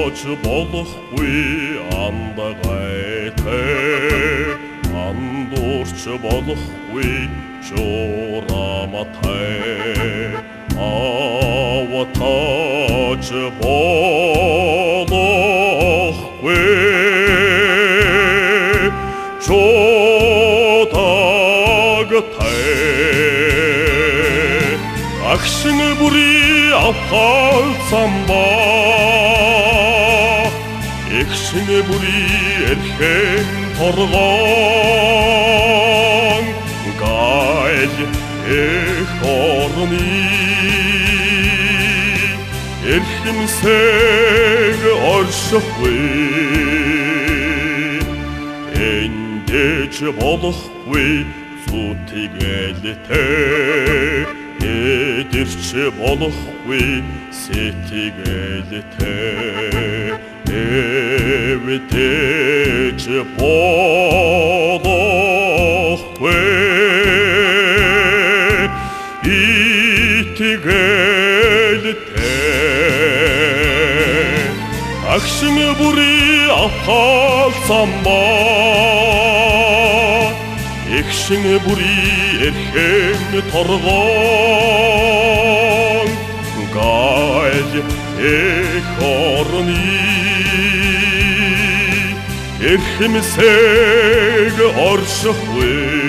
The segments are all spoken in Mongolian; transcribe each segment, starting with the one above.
тааж болохгүй андагайтай андуурч болохгүй жураматай ава тааж болохгүй жодагтай агшин бүрий авхалсан ба эгшин бүрий эрхэн торгон гайл эх орны эрхэмсэг оршихгүй эндэж болохгүй зүтгэлтэй эдэрч болохгүй сэтгэлтэй эвдэж болохгүй итгэлтэй агшин бүрий авхалсан ба эгшин бүрий эрхэн торгон гайл эх орны эрхэмсэг оршихгүй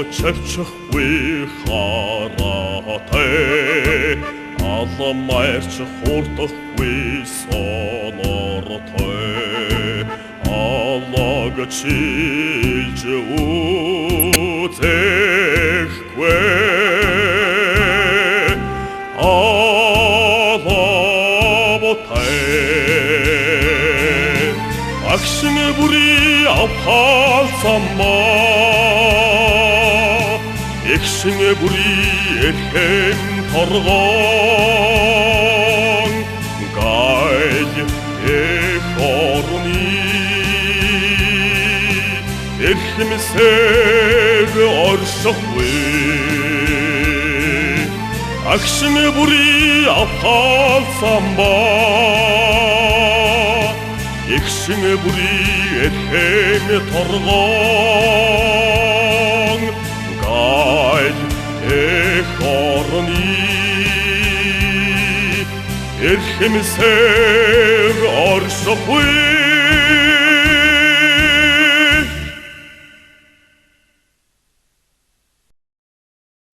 ансаг чавчихгүй хараатай аламайрч хурдахгүй сонортой алаг чилж үзэхгүй алаботай агшин бүрий авхалсан ба эгшин бүрий эрхэн торгон гайл эх орны эрхэмсэг оршихгүй агшин бүрий авхалсан ба эгшин бүрий эрхэн торгон гайл эх орны эрхэмсэг оршихгүй